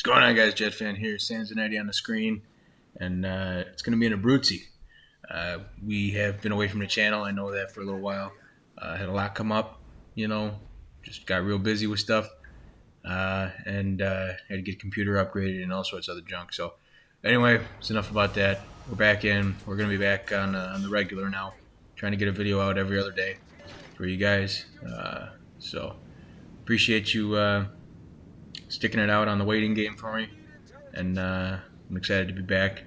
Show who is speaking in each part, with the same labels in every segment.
Speaker 1: What's going on, guys? Jet Fan here, Sanzanetti on the screen, and it's going to be an Abruzzi. We have been away from the channel. I know that for a little while. Had a lot come up, just got real busy with stuff, and had to get computer upgraded and all sorts of other junk. So, anyway, it's enough about that. We're back in. We're going to be back on the regular now, trying to get a video out every other day for you guys. So, appreciate you sticking it out on the waiting game for me, and I'm excited to be back.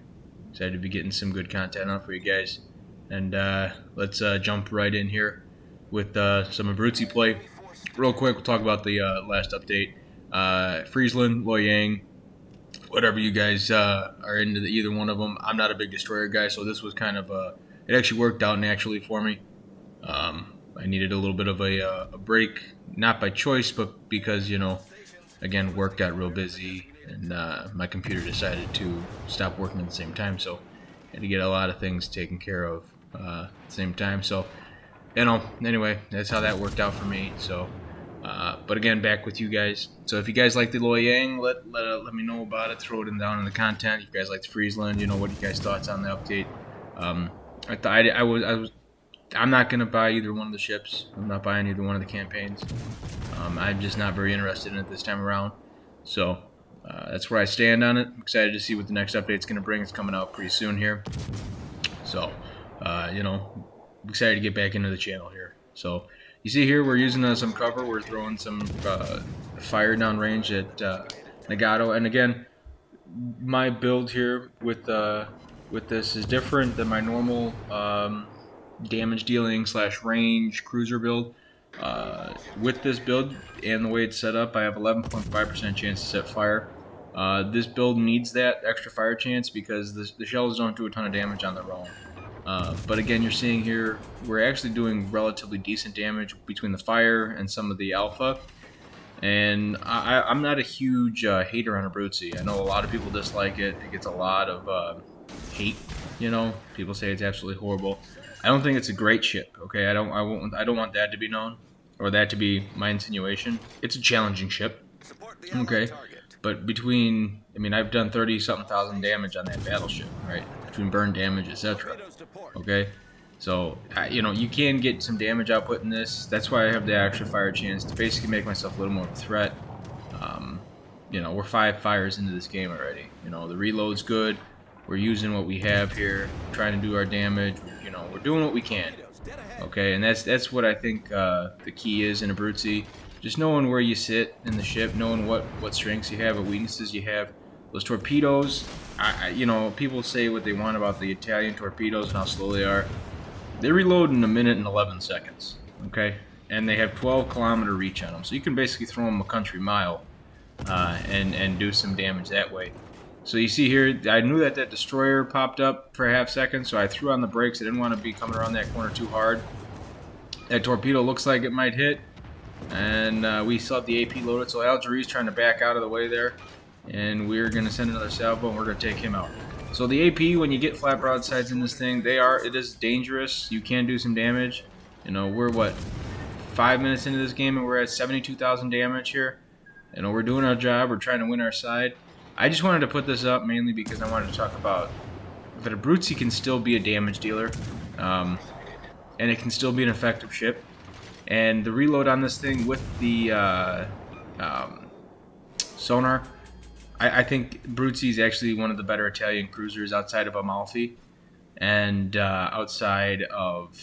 Speaker 1: Excited to be getting some good content out for you guys. And let's jump right in here with some Abruzzi play. Real quick, we'll talk about the last update. Friesland, Loyang, whatever you guys are into, either one of them. I'm not a big destroyer guy, so this was kind of it actually worked out naturally for me. I needed a little bit of a break, not by choice, but because, again, work got real busy, and my computer decided to stop working at the same time, so I had to get a lot of things taken care of at the same time. So, anyway, that's how that worked out for me. So, but again, back with you guys. So if you guys like the Loyang, let me know about it. Throw it down in the content. If you guys like the Friesland, what you guys thoughts on the update? I'm not gonna buy either one of the ships. I'm not buying either one of the campaigns. I'm just not very interested in it this time around. So that's where I stand on it. I'm excited to see what the next update's going to bring. It's coming out pretty soon here. So, excited to get back into the channel here. So, you see here, we're using some cover. We're throwing some fire down range at Nagato. And again, my build here with this is different than my normal damage dealing / range cruiser build. With this build and the way it's set up, I have 11.5% chance to set fire. This build needs that extra fire chance because the shells don't do a ton of damage on their own. But again, you're seeing here, we're actually doing relatively decent damage between the fire and some of the alpha. And I'm not a huge hater on Abruzzi. I know a lot of people dislike it. It gets a lot of hate. People say it's absolutely horrible. I don't think it's a great ship. Okay, I don't want that to be known, or that to be my insinuation. It's a challenging ship. Okay, but I've done 30-something thousand damage on that battleship, right? Between burn damage, etc. Okay, so you can get some damage output in this. That's why I have the extra fire chance to basically make myself a little more of a threat. We're 5 fires into this game already. The reload's good. We're using what we have here, trying to do our damage. We're doing what we can. Okay, and that's what I think the key is in Abruzzi. Just knowing where you sit in the ship, knowing what strengths you have, what weaknesses you have. Those torpedoes, people say what they want about the Italian torpedoes and how slow they are. They reload in 1 minute and 11 seconds. Okay, and they have 12-kilometer reach on them, so you can basically throw them a country mile and do some damage that way. So you see here, I knew that destroyer popped up for a half second, so I threw on the brakes. I didn't want to be coming around that corner too hard. That torpedo looks like it might hit, and we saw the AP loaded, so Algeri's trying to back out of the way there, and we're going to send another salvo, and we're going to take him out. So the AP, when you get flat broadsides in this thing, it is dangerous. You can do some damage. We're 5 minutes into this game, and we're at 72,000 damage here. We're doing our job. We're trying to win our side. I just wanted to put this up mainly because I wanted to talk about that Abruzzi can still be a damage dealer, and it can still be an effective ship. And the reload on this thing with the sonar, I think Abruzzi is actually one of the better Italian cruisers outside of Amalfi and outside of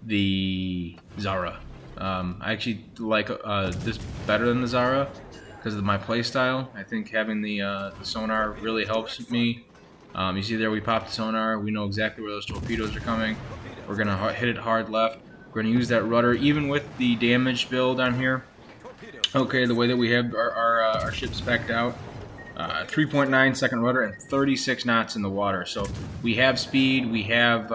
Speaker 1: the Zara. I actually like this better than the Zara because of my play style. I think having the sonar really helps me. You see there, we popped the sonar. We know exactly where those torpedoes are coming. We're going to hit it hard left. We're going to use that rudder, even with the damage build on here. Okay, the way that we have our ship spec'd out. 3.9 second rudder and 36 knots in the water. So we have speed. We have,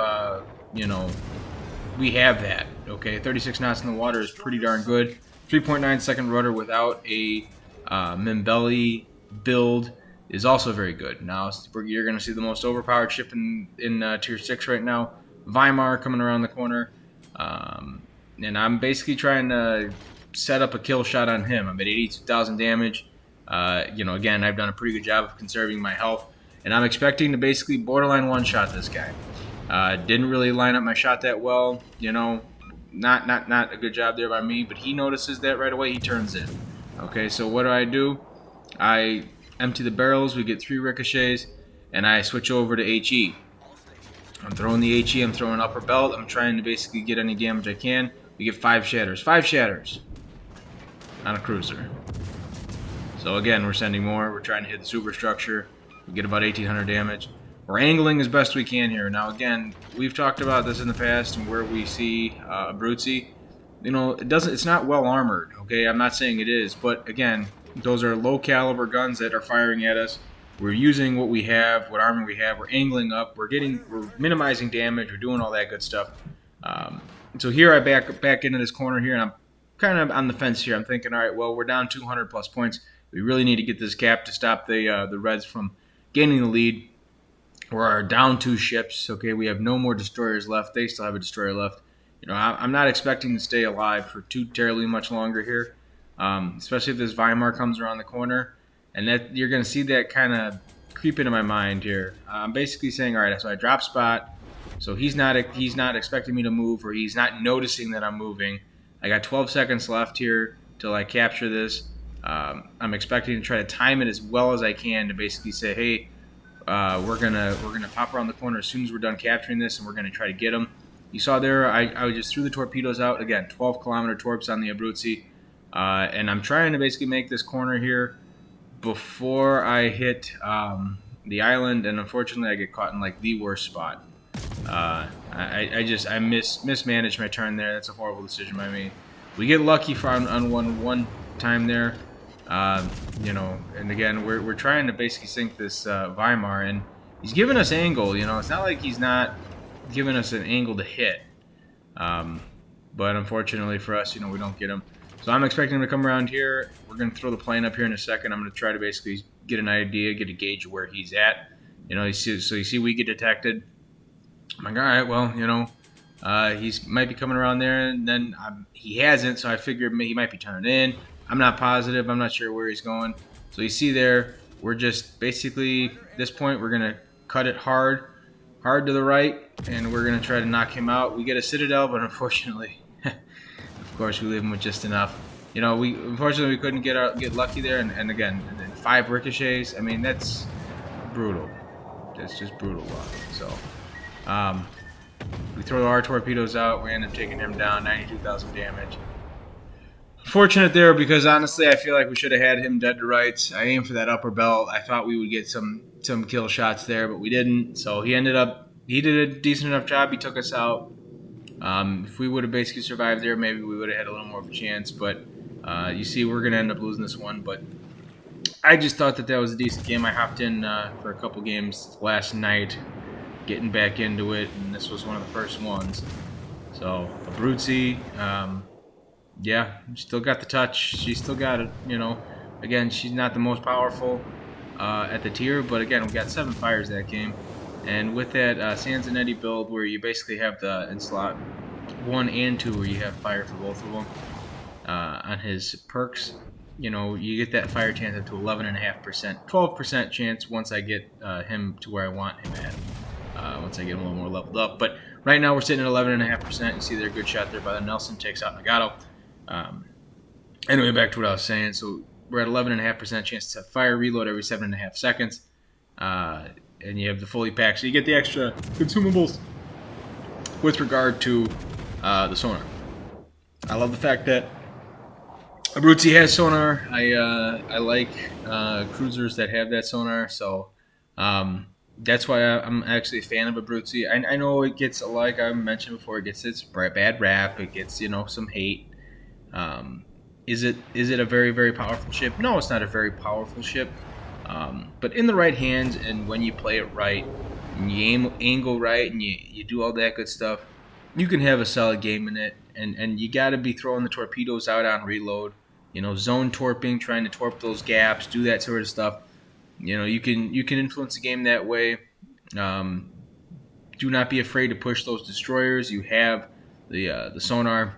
Speaker 1: we have that. Okay, 36 knots in the water is pretty darn good. 3.9 second rudder without a Membelli build is also very good. Now you're going to see the most overpowered ship in Tier 6 right now. Weimar coming around the corner. And I'm basically trying to set up a kill shot on him. I'm at 82,000 damage. Again, I've done a pretty good job of conserving my health, and I'm expecting to basically borderline one-shot this guy. Didn't really line up my shot that well, not a good job there by me, but he notices that right away. He turns in. Okay, so what do? I empty the barrels. We get 3 ricochets, and I switch over to HE. I'm throwing the HE. I'm throwing upper belt. I'm trying to basically get any damage I can. We get 5 shatters. 5 shatters on a cruiser. So again, we're sending more. We're trying to hit the superstructure. We get about 1,800 damage. We're angling as best we can here. Now again, we've talked about this in the past and where we see Abruzzi. It's not well armored. Okay, I'm not saying it is, but again, those are low caliber guns that are firing at us. We're using what we have, what armor we have. We're angling up. We're minimizing damage. We're doing all that good stuff. So here I back into this corner here, and I'm kind of on the fence here. I'm thinking, all right, well, we're down 200 plus points. We really need to get this cap to stop the Reds from gaining the lead. We're down 2 ships. Okay, we have no more destroyers left. They still have a destroyer left. I'm not expecting to stay alive for too terribly much longer here, especially if this Weimar comes around the corner, and that you're going to see that kind of creep into my mind here. I'm basically saying, all right, so I drop spot, so he's not expecting me to move, or he's not noticing that I'm moving. I got 12 seconds left here till I capture this. I'm expecting to try to time it as well as I can to basically say, hey, we're gonna pop around the corner as soon as we're done capturing this, and we're gonna try to get them. You saw there, I just threw the torpedoes out again, 12-kilometer torps on the Abruzzi, and I'm trying to basically make this corner here before I hit the island, and unfortunately I get caught in like the worst spot. I mismanaged my turn there. That's a horrible decision by me. We get lucky on one time there. And again, we're trying to basically sink this Weimar, and he's giving us angle. It's not like he's not giving us an angle to hit. But unfortunately for us, we don't get him. So I'm expecting him to come around here. We're going to throw the plane up here in a second. I'm going to try to basically get an idea, get a gauge of where he's at. You see we get detected. I'm like, all right, well, he might be coming around there, and then he hasn't, so I figured he might be turning in. I'm not positive. I'm not sure where he's going. So you see there, we're just basically, at this point, we're going to cut it hard to the right, and we're going to try to knock him out. We get a Citadel, but unfortunately, of course, we leave him with just enough. Unfortunately, we couldn't get lucky there, and again, 5 ricochets. I mean, that's brutal. That's just brutal luck. So, we throw our torpedoes out. We end up taking him down, 92,000 damage. Fortunate there, because honestly I feel like we should have had him dead to rights. I aimed for that upper belt. I thought we would get some kill shots there, but we didn't. So he did a decent enough job. He took us out. If we would have basically survived there, maybe we would have had a little more of a chance. But you see, we're going to end up losing this one. But I just thought that was a decent game. I hopped in for a couple games last night, getting back into it, and this was one of the first ones. So Abruzzi, yeah, still got the touch. She still got it, Again, she's not the most powerful at the tier, but again, we got 7 fires that game. And with that Sanzanetti build, where you basically have in slot 1 and 2, where you have fire for both of them, on his perks, you get that fire chance up to 11.5%, 12% chance once I get him to where I want him at, once I get him a little more leveled up. But right now we're sitting at 11.5%. You see there, good shot there by the Nelson, takes out Nagato. Anyway, back to what I was saying. So we're at 11.5% chance to fire reload every 7.5 seconds. And you have the fully packed, so you get the extra consumables with regard to the sonar. I love the fact that Abruzzi has sonar. I like cruisers that have that sonar, so that's why I'm actually a fan of Abruzzi. I know it gets, like I mentioned before, it gets its bad rap. It gets some hate. Is it a very, very powerful ship? No, it's not a very powerful ship. But in the right hands, and when you play it right, and you angle right, and you do all that good stuff, you can have a solid game in it. And you got to be throwing the torpedoes out on reload. Zone torping, trying to torp those gaps, do that sort of stuff. You can influence the game that way. Do not be afraid to push those destroyers. You have the sonar.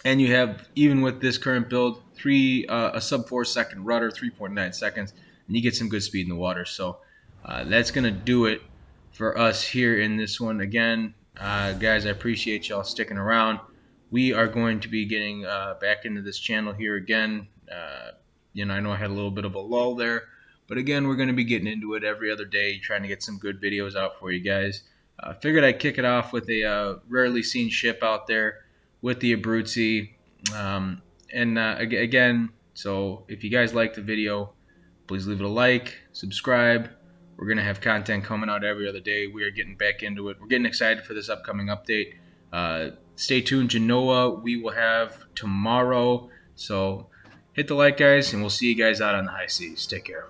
Speaker 1: And you have, even with this current build, a sub 4 second rudder, 3.9 seconds, and you get some good speed in the water. So that's gonna do it for us here in this one. Again, guys, I appreciate y'all sticking around. We are going to be getting back into this channel here again. I know I had a little bit of a lull there, but again, we're going to be getting into it every other day, trying to get some good videos out for you guys. Figured I'd kick it off with a rarely seen ship out there with the Abruzzi. Again, so if you guys like the video, please leave it a like, subscribe. We're going to have content coming out every other day. We are getting back into it. We're getting excited for this upcoming update. Stay tuned. Genoa, we will have tomorrow. So hit the like, guys, and we'll see you guys out on the high seas. Take care.